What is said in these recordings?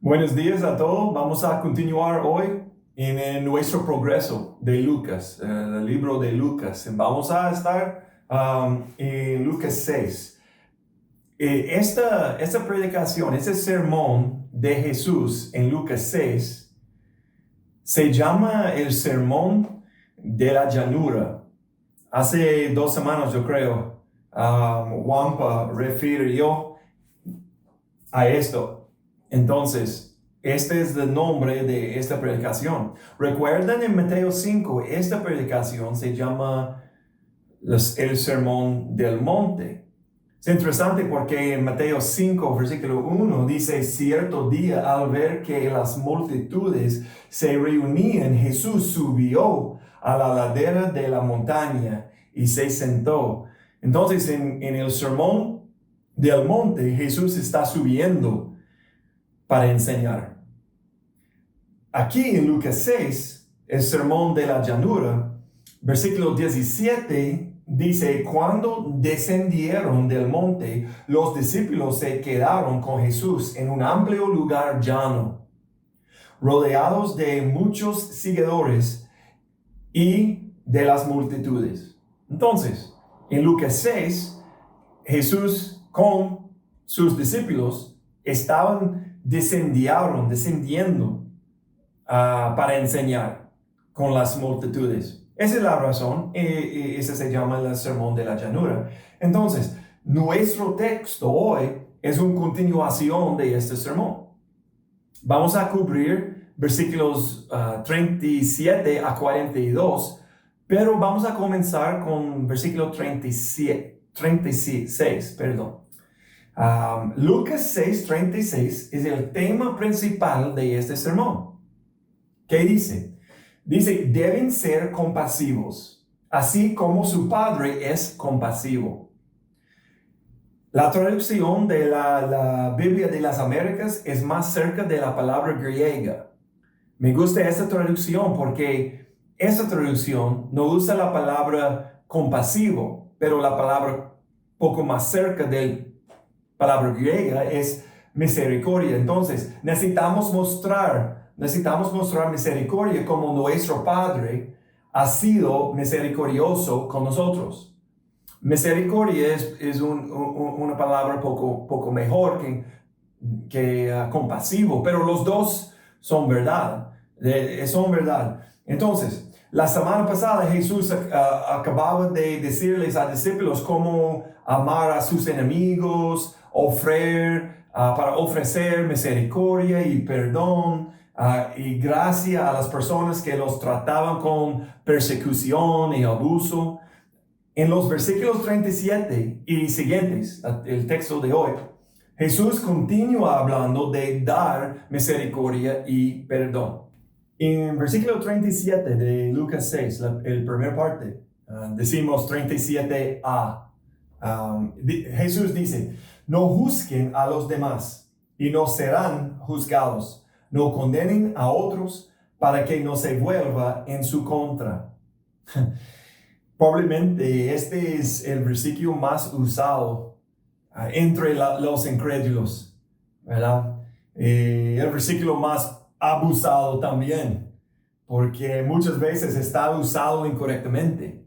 Buenos días a todos. Vamos a continuar hoy en nuestro progreso de Lucas, el libro de Lucas. Vamos a estar en Lucas 6. Esta predicación, este sermón de Jesús en Lucas 6 se llama el Sermón de la Llanura. Hace 2 semanas, yo creo, Wampa refirió a esto. Entonces, este es el nombre de esta predicación. Recuerden en Mateo 5, esta predicación se llama el Sermón del Monte. Es interesante porque en Mateo 5, versículo 1 dice: cierto día, al ver que las multitudes se reunían, Jesús subió a la ladera de la montaña y se sentó. Entonces, en el Sermón del Monte, Jesús está subiendo para enseñar. Aquí en Lucas 6, el sermón de la llanura, versículo 17, dice: cuando descendieron del monte, los discípulos se quedaron con Jesús en un amplio lugar llano, rodeados de muchos seguidores y de las multitudes. Entonces, en Lucas 6, Jesús con sus discípulos estaban descendiendo para enseñar con las multitudes. Esa es la razón, ese se llama el sermón de la llanura. Entonces, nuestro texto hoy es una continuación de este sermón. Vamos a cubrir versículos 37 a 42, pero vamos a comenzar con versículo 36, perdón. Lucas 6:36 es el tema principal de este sermón. ¿Qué dice? Dice: deben ser compasivos, así como su Padre es compasivo. La traducción de la Biblia de las Américas es más cerca de la palabra griega. Me gusta esta traducción porque esta traducción no usa la palabra compasivo, pero la palabra poco más cerca de palabra griega es misericordia. Entonces, necesitamos mostrar misericordia como nuestro Padre ha sido misericordioso con nosotros. Misericordia es una palabra poco mejor que compasivo, pero los dos son verdad. Entonces, la semana pasada Jesús acababa de decirles a discípulos cómo amar a sus enemigos, para ofrecer misericordia y perdón y gracia a las personas que los trataban con persecución y abuso. En los versículos 37 y siguientes, el texto de hoy, Jesús continúa hablando de dar misericordia y perdón. En versículo 37 de Lucas 6, la primera parte, decimos 37a. Jesús dice: no juzguen a los demás y no serán juzgados. No condenen a otros para que no se vuelva en su contra. Probablemente este es el versículo más usado entre los incrédulos, ¿verdad? El versículo más abusado también, porque muchas veces está usado incorrectamente.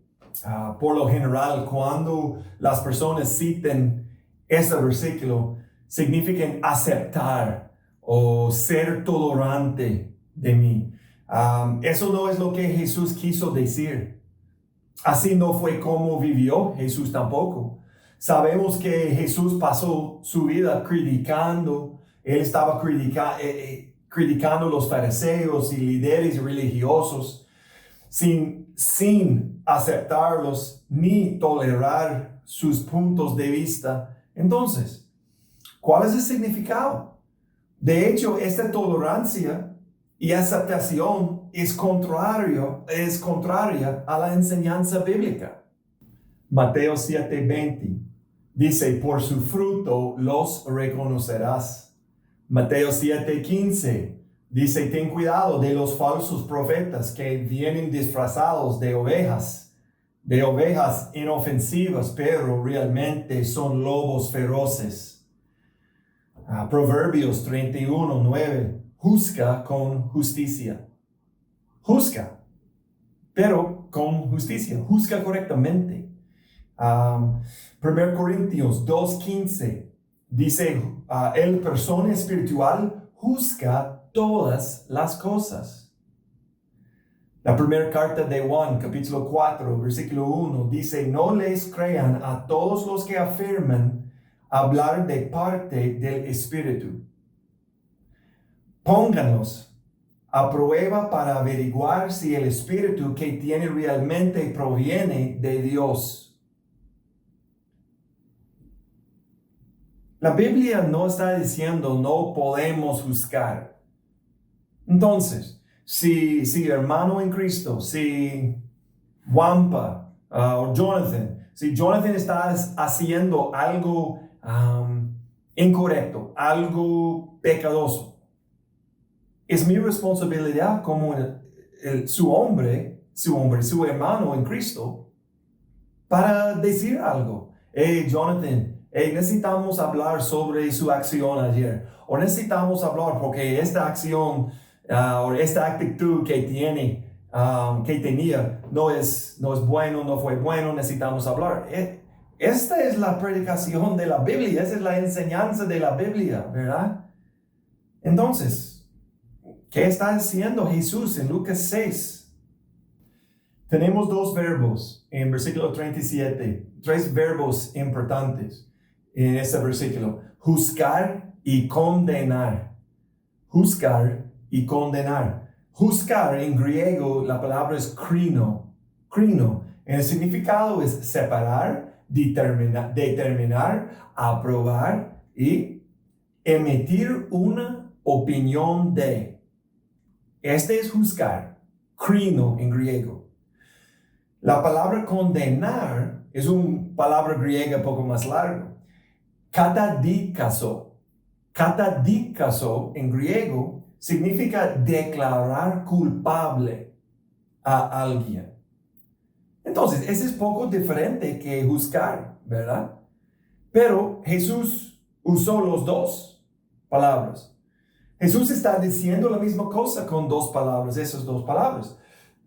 Por lo general, cuando las personas citan este versículo, significan aceptar o ser tolerante de mí. Eso no es lo que Jesús quiso decir. Así no fue como vivió Jesús tampoco. Sabemos que Jesús pasó su vida criticando. Él estaba criticando los fariseos y líderes religiosos sin aceptarlos ni tolerar sus puntos de vista. Entonces, ¿cuál es el significado? De hecho, esta tolerancia y aceptación es contraria a la enseñanza bíblica. Mateo 7:20 dice: por su fruto los reconocerás. Mateo 7:15 dice: ten cuidado de los falsos profetas que vienen disfrazados de ovejas inofensivas, pero realmente son lobos feroces. Proverbios 31:9, juzga con justicia. Juzga, pero con justicia, juzga correctamente. 1 Corintios 2:15 dice, el persona espiritual juzga todas las cosas. La primera carta de Juan, capítulo 4, versículo 1, dice, no les crean a todos los que afirman hablar de parte del Espíritu. Pónganlos a prueba para averiguar si el Espíritu que tiene realmente proviene de Dios. La Biblia no está diciendo no podemos juzgar. Entonces, si hermano en Cristo, si Wampa o Jonathan, si Jonathan está haciendo algo incorrecto, algo pecadoso, es mi responsabilidad como su hermano en Cristo, para decir algo. Hey, Jonathan, necesitamos hablar sobre su acción ayer. O necesitamos hablar porque esta acción o esta actitud que tenía, no es bueno, no fue bueno, necesitamos hablar. Esta es la predicación de la Biblia, esa es la enseñanza de la Biblia, ¿verdad? Entonces, ¿qué está diciendo Jesús en Lucas 6? Tenemos dos verbos en versículo 37, tres verbos importantes en este versículo: juzgar y condenar. Juzgar y condenar. Juzgar en griego, la palabra es krino. Krino. El significado es separar, determinar, aprobar y emitir una opinión de. Este es juzgar. Krino en griego. La palabra condenar es una palabra griega poco más larga. Katadikazo. Katadikazo en griego significa declarar culpable a alguien. Entonces, ese es poco diferente que juzgar, ¿verdad? Pero Jesús usó las dos palabras. Jesús está diciendo la misma cosa con dos palabras, esas dos palabras.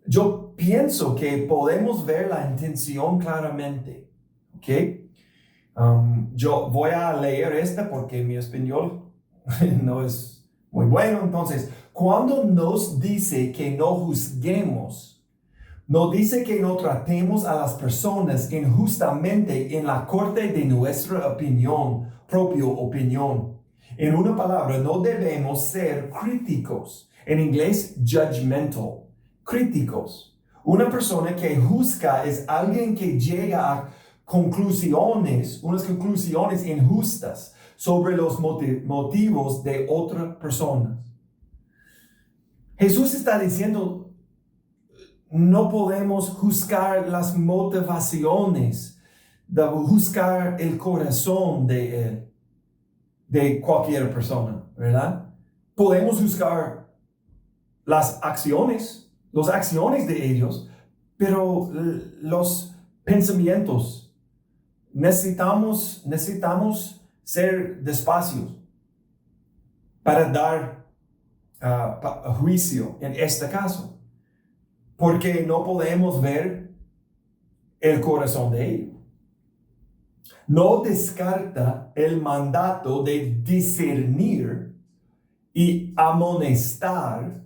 Yo pienso que podemos ver la intención claramente, ¿ok? Yo voy a leer esta porque mi español no es muy bueno. Entonces, cuando nos dice que no juzguemos, no dice que no tratemos a las personas injustamente en la corte de nuestra opinión, propia opinión. En una palabra, no debemos ser críticos. En inglés, judgmental. Críticos. Una persona que juzga es alguien que llega a unas conclusiones injustas sobre los motivos de otras personas. Jesús está diciendo, no podemos juzgar las motivaciones, juzgar el corazón de cualquier persona, ¿verdad? Podemos juzgar las acciones de ellos, pero los pensamientos, necesitamos ser despacios para dar juicio en este caso, porque no podemos ver el corazón de ellos. No descarta el mandato de discernir y amonestar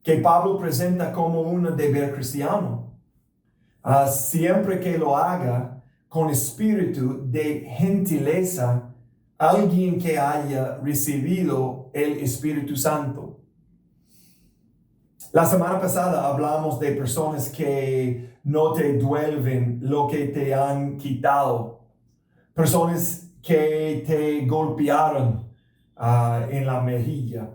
que Pablo presenta como un deber cristiano, siempre que lo haga con espíritu de gentileza, alguien que haya recibido el Espíritu Santo. La semana pasada hablamos de personas que no te devuelven lo que te han quitado, personas que te golpearon en la mejilla.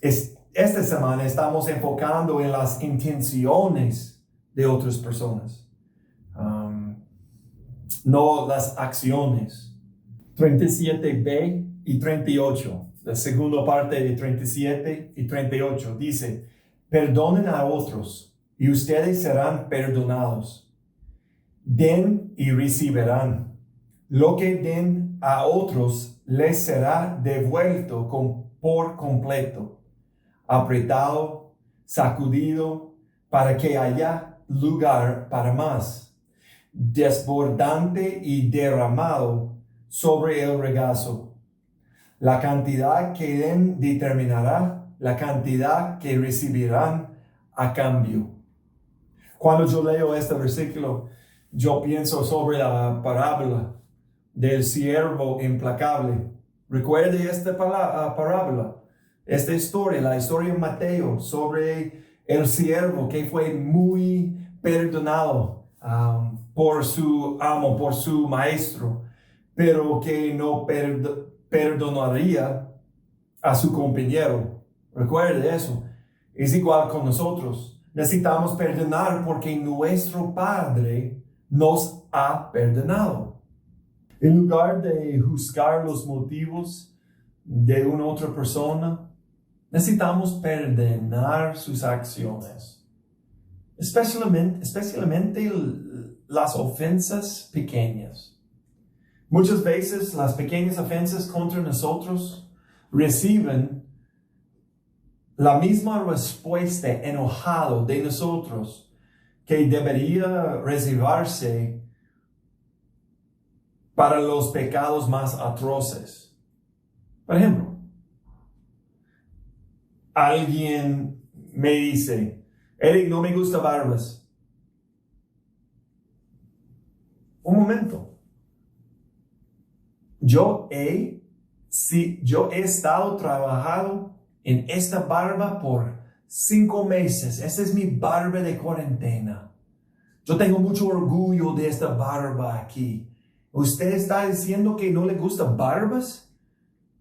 Esta semana estamos enfocando en las intenciones de otras personas, no las acciones. 37b y 38, la segunda parte de 37 y 38 dice: perdonen a otros y ustedes serán perdonados. Den y recibirán. Lo que den a otros les será devuelto por completo, apretado, sacudido, para que haya lugar para más, desbordante y derramado sobre el regazo. La cantidad que den determinará la cantidad que recibirán a cambio. Cuando yo leo este versículo, yo pienso sobre la parábola del siervo implacable. Recuerde esta parábola, esta historia, la historia de Mateo sobre el siervo que fue muy perdonado por su amo, por su maestro, pero que no perdonaría a su compañero. Recuerde eso. Es igual con nosotros. Necesitamos perdonar porque nuestro Padre nos ha perdonado. En lugar de juzgar los motivos de una otra persona, necesitamos perdonar sus acciones. Especialmente las ofensas pequeñas. Muchas veces las pequeñas ofensas contra nosotros reciben la misma respuesta enojado de nosotros que debería reservarse para los pecados más atroces. Por ejemplo, alguien me dice, Eric, no me gusta barbas. Un momento. Yo he estado trabajando en esta barba por 5 meses. Esta es mi barba de cuarentena. Yo tengo mucho orgullo de esta barba aquí. ¿Usted está diciendo que no le gustan barbas?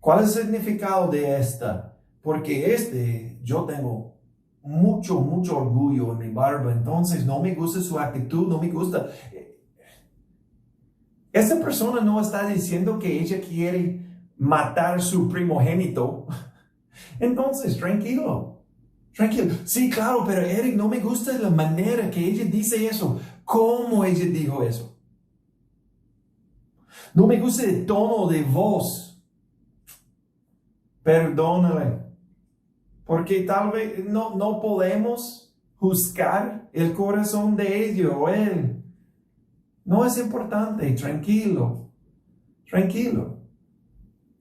¿Cuál es el significado de esta? Porque yo tengo mucho orgullo en mi barba. Entonces no me gusta su actitud, no me gusta. Esta persona no está diciendo que ella quiere matar su primogénito. Entonces, tranquilo. Sí, claro, pero Eric, no me gusta la manera que ella dice eso. ¿Cómo ella dijo eso? No me gusta el tono de voz. Perdónale. Porque tal vez no podemos juzgar el corazón de ella o él. No es importante, tranquilo.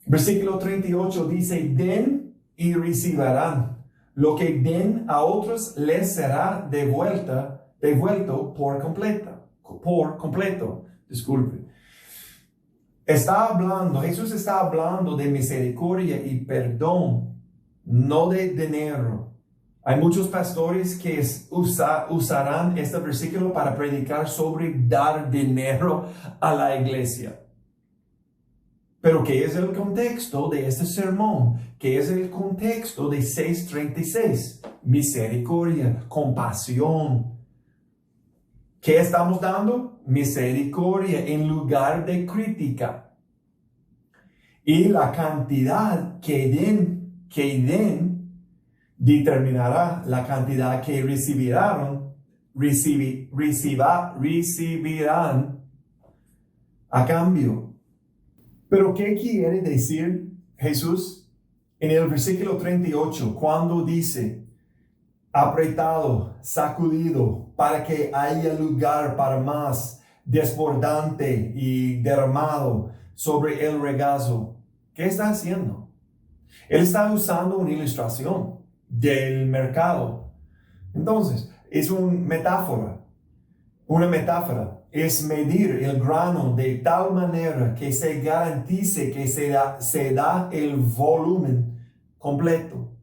Versículo 38 dice, den y recibirán. Lo que den a otros les será devuelto por completo. Disculpe. Jesús está hablando de misericordia y perdón, no de dinero. Hay muchos pastores que usarán este versículo para predicar sobre dar dinero a la iglesia. Pero ¿qué es el contexto de este sermón? ¿Qué es el contexto de 6:36? Misericordia, compasión. ¿Qué estamos dando? Misericordia en lugar de crítica. Y la cantidad que den determinará la cantidad que recibirán a cambio. Pero ¿qué quiere decir Jesús en el versículo 38 cuando dice apretado, sacudido, para que haya lugar para más, desbordante y derramado sobre el regazo? ¿Qué está haciendo? Él está usando una ilustración del mercado. Entonces, es una metáfora. Es medir el grano de tal manera que se garantice que se da el volumen completo.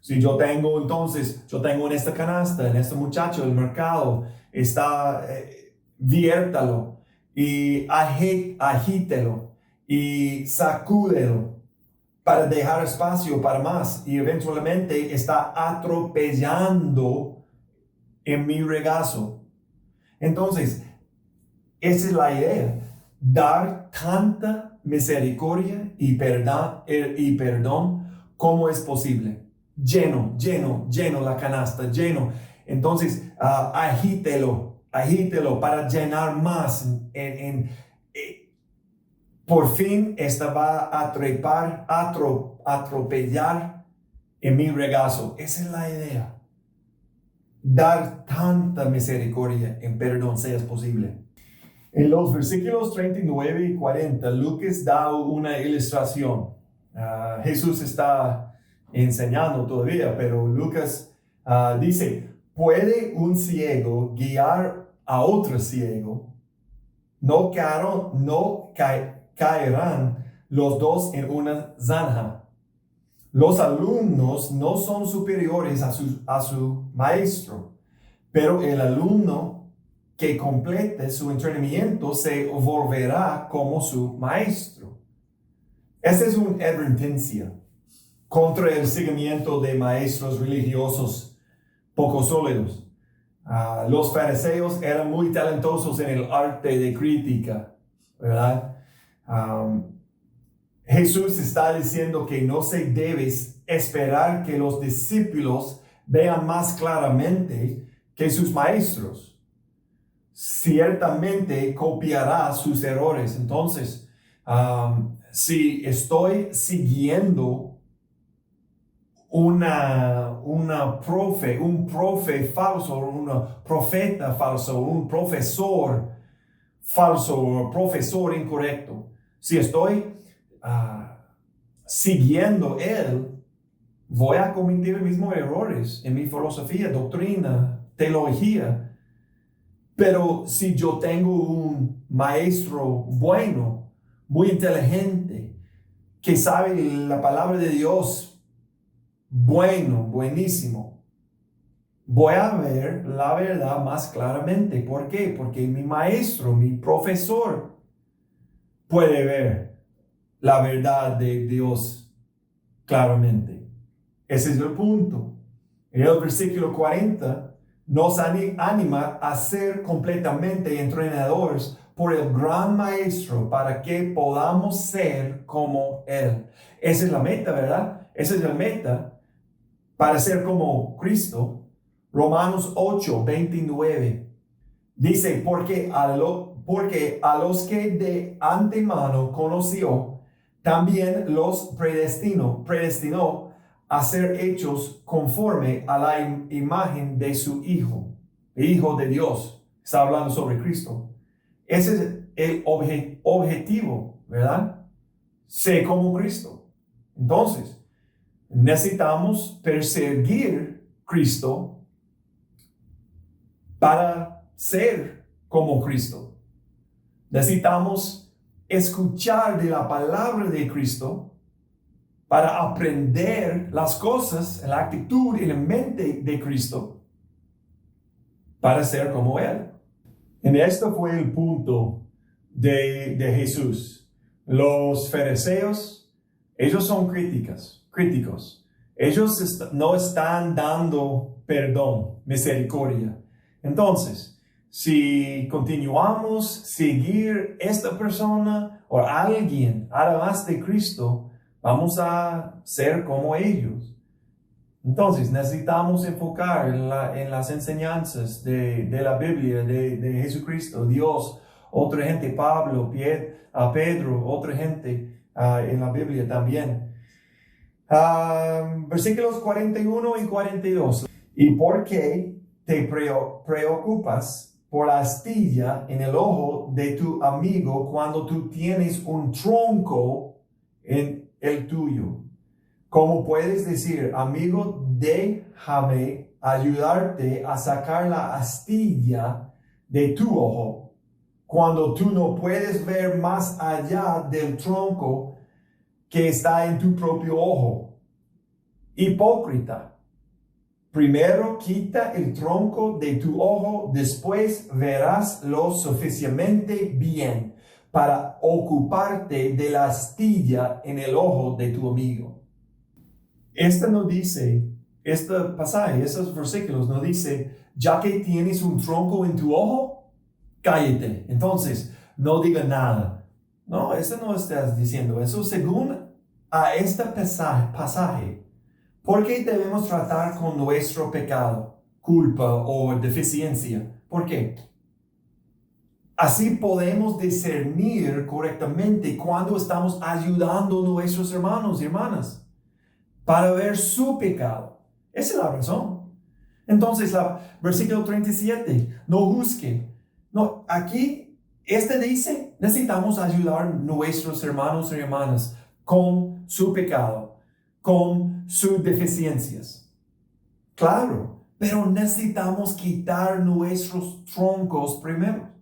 Si yo tengo en esta canasta, en este muchacho, el mercado, viértalo y agítelo y sacúdelo para dejar espacio para más y eventualmente está atropellando en mi regazo. Entonces, esa es la idea, dar tanta misericordia y perdón como es posible. Lleno la canasta, lleno. Entonces, agítelo para llenar más por fin esta va a trepar, atropellar en mi regazo. Esa es la idea. Dar tanta misericordia en perdón sea posible. En los versículos 39 y 40, Lucas da una ilustración. Jesús está enseñando todavía, pero Lucas dice, ¿puede un ciego guiar a otro ciego? No caerán los dos en una zanja. Los alumnos no son superiores a su maestro, pero el alumno que complete su entrenamiento se volverá como su maestro. Esta es una advertencia contra el seguimiento de maestros religiosos poco sólidos. Los fariseos eran muy talentosos en el arte de crítica, ¿verdad? Jesús está diciendo que no se debe esperar que los discípulos vean más claramente que sus maestros. Ciertamente copiará sus errores. Entonces, si estoy siguiendo un profe falso, un profeta falso, un profesor falso, profesor incorrecto, si estoy siguiendo él, voy a cometer los mismos errores en mi filosofía, doctrina, teología. Pero si yo tengo un maestro bueno, muy inteligente, que sabe la palabra de Dios, buenísimo, voy a ver la verdad más claramente. ¿Por qué? Porque mi maestro, mi profesor, puede ver la verdad de Dios claramente. Ese es el punto. En el versículo 40, nos anima a ser completamente entrenadores por el gran maestro para que podamos ser como él. Esa es la meta, ¿verdad? Esa es la meta para ser como Cristo. Romanos 8:29 dice, porque a los que de antemano conoció, también los predestinó a ser hechos conforme a la imagen de su Hijo, el Hijo de Dios. Está hablando sobre Cristo. Ese es el objetivo, ¿verdad? Sé como Cristo. Entonces, necesitamos perseguir Cristo para ser como Cristo. Necesitamos escuchar de la palabra de Cristo para aprender las cosas, la actitud y la mente de Cristo para ser como Él. Y esto fue el punto de Jesús. Los fariseos, ellos son críticos. Ellos no están dando perdón, misericordia. Entonces, si continuamos a seguir esta persona o alguien, además de Cristo, vamos a ser como ellos. Entonces, necesitamos enfocar en las enseñanzas de la Biblia, de Jesucristo, Dios, otra gente, Pablo, Pedro, otra gente en la Biblia también. Versículos 41 y 42. ¿Y por qué te preocupas por la astilla en el ojo de tu amigo cuando tú tienes un tronco en el tuyo? ¿Cómo puedes decir, amigo, déjame ayudarte a sacar la astilla de tu ojo, cuando tú no puedes ver más allá del tronco que está en tu propio ojo? Hipócrita, primero quita el tronco de tu ojo, después verás lo suficientemente bien para ocuparte de la astilla en el ojo de tu amigo. Este pasaje, estos versículos no dice, ya que tienes un tronco en tu ojo, cállate. Entonces, no diga nada. No, eso no estás diciendo. Eso según a este pasaje. ¿Por qué debemos tratar con nuestro pecado, culpa o deficiencia? ¿Por qué? Así podemos discernir correctamente cuando estamos ayudando a nuestros hermanos y hermanas para ver su pecado. Esa es la razón. Entonces, versículo 37, no juzgue. No, aquí, dice, necesitamos ayudar a nuestros hermanos y hermanas con su pecado, con sus deficiencias. Claro, pero necesitamos quitar nuestros troncos primero.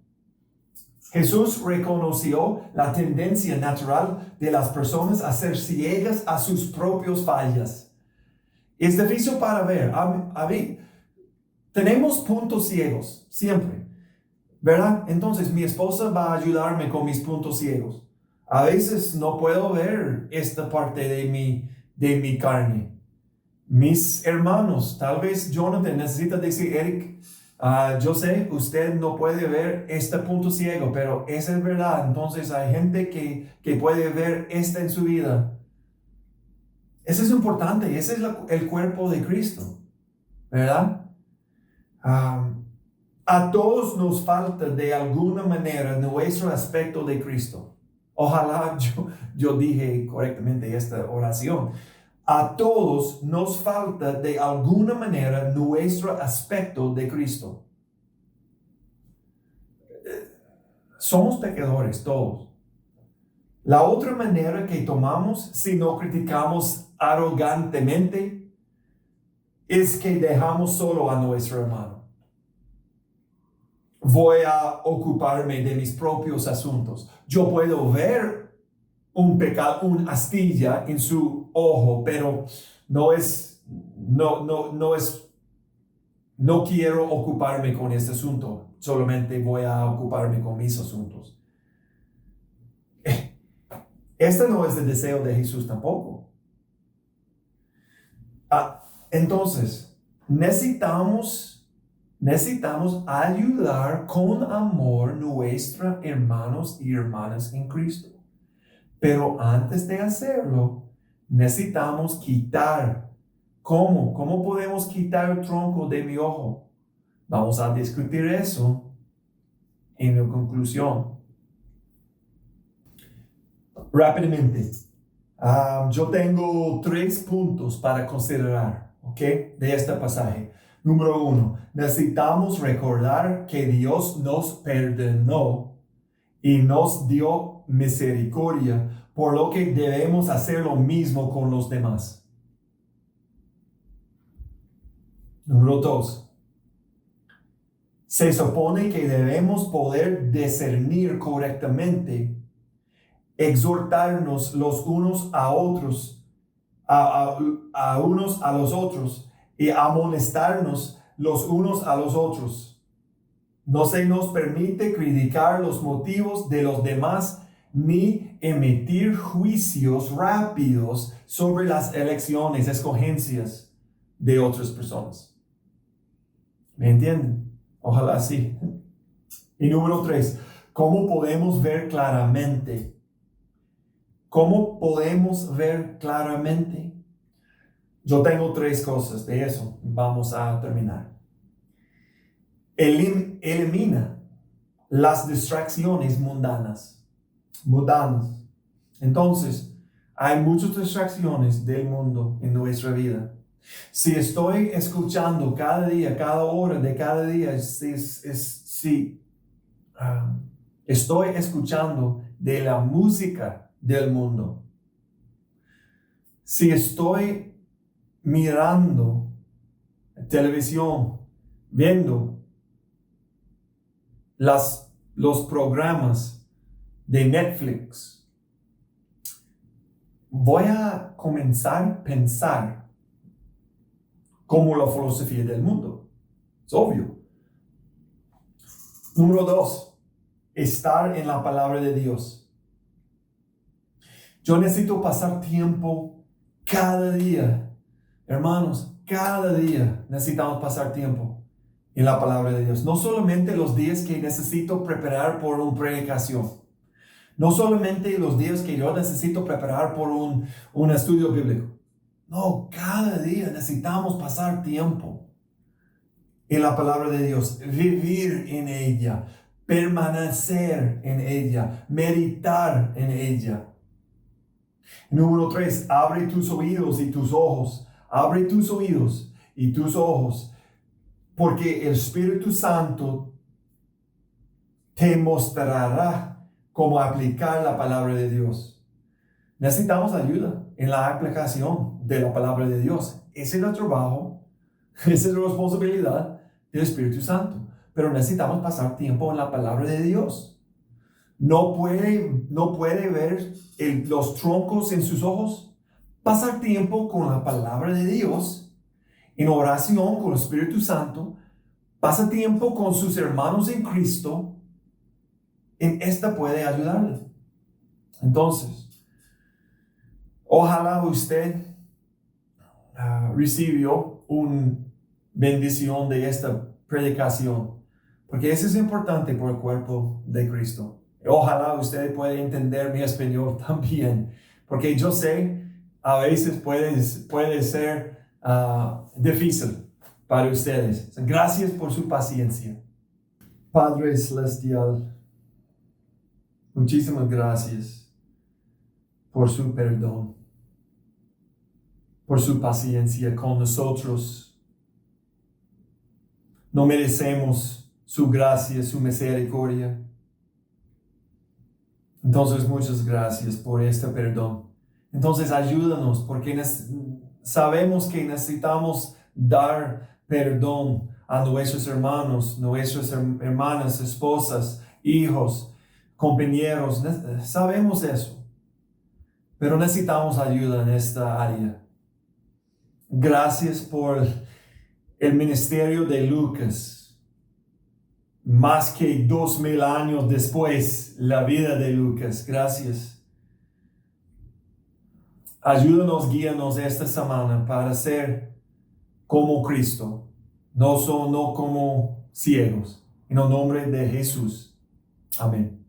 Jesús reconoció la tendencia natural de las personas a ser ciegas a sus propias fallas. Es difícil para ver. A ver, tenemos puntos ciegos, siempre, ¿verdad? Entonces mi esposa va a ayudarme con mis puntos ciegos. A veces no puedo ver esta parte de mi carne. Mis hermanos, tal vez Jonathan necesita decir, Eric, yo sé, usted no puede ver este punto ciego, pero esa es verdad. Entonces hay gente que puede ver en su vida. Eso es importante, ese es el cuerpo de Cristo, ¿verdad? A todos nos falta de alguna manera nuestro aspecto de Cristo. Ojalá yo dije correctamente esta oración. A todos nos falta de alguna manera nuestro aspecto de Cristo. Somos pecadores todos. La otra manera que tomamos si no criticamos arrogantemente es que dejamos solo a nuestro hermano. Voy a ocuparme de mis propios asuntos. Yo puedo ver un pecado, una astilla en su ojo, pero no quiero ocuparme con este asunto. Solamente voy a ocuparme con mis asuntos. Este no es el deseo de Jesús tampoco. Entonces, necesitamos ayudar con amor nuestros hermanos y hermanas en Cristo. Pero antes de hacerlo, necesitamos quitar. ¿Cómo? ¿Cómo podemos quitar el tronco de mi ojo? Vamos a discutir eso en la conclusión. Rápidamente, yo tengo 3 puntos para considerar, ¿ok? De este pasaje. Número 1, necesitamos recordar que Dios nos perdonó y nos dio misericordia, por lo que debemos hacer lo mismo con los demás. Número 2, se supone que debemos poder discernir correctamente, exhortarnos los unos a otros, a unos a los otros, y amonestarnos los unos a los otros. No se nos permite criticar los motivos de los demás ni emitir juicios rápidos sobre las elecciones, escogencias de otras personas. ¿Me entienden? Ojalá sí. Y número 3, ¿cómo podemos ver claramente? ¿Cómo podemos ver claramente? Yo tengo 3 cosas de eso. Vamos a terminar. Elimina las distracciones mundanas. Entonces, hay muchas distracciones del mundo en nuestra vida. Si estoy escuchando cada día, cada hora de cada día, estoy escuchando de la música del mundo. Si estoy mirando televisión, viendo los programas de Netflix, voy a comenzar a pensar como la filosofía del mundo. Es obvio. Número 2, estar en la palabra de Dios. Yo necesito pasar tiempo cada día. Hermanos, cada día necesitamos pasar tiempo en la palabra de Dios. No solamente los días que necesito preparar por una predicación. No solamente los días que yo necesito preparar por un estudio bíblico. No, cada día necesitamos pasar tiempo en la palabra de Dios, vivir en ella, permanecer en ella, meditar en ella. Número 3, abre tus oídos y tus ojos. Abre tus oídos y tus ojos, porque el Espíritu Santo te mostrará cómo aplicar la palabra de Dios. Necesitamos ayuda en la aplicación de la palabra de Dios. Ese es el trabajo, esa es la responsabilidad del Espíritu Santo. Pero necesitamos pasar tiempo en la palabra de Dios. No puede ver los troncos en sus ojos. Pasar tiempo con la palabra de Dios, en oración con el Espíritu Santo. Pasa tiempo con sus hermanos en Cristo. En esta puede ayudarle. Entonces, ojalá usted recibió una bendición de esta predicación, porque eso es importante por el cuerpo de Cristo. Ojalá usted pueda entender mi español también, porque yo sé, a veces puede ser difícil para ustedes. Gracias por su paciencia. Padre Celestial, muchísimas gracias por su perdón, por su paciencia con nosotros. No merecemos su gracia, su misericordia. Entonces, muchas gracias por este perdón. Entonces, ayúdanos, porque sabemos que necesitamos dar perdón a nuestros hermanos, nuestras hermanas, esposas, hijos, compañeros. Sabemos eso, pero necesitamos ayuda en esta área. Gracias por el ministerio de Lucas. Más que 2000 años después, la vida de Lucas. Gracias. Ayúdanos, guíanos esta semana para ser como Cristo. No como ciegos. En el nombre de Jesús. Amén.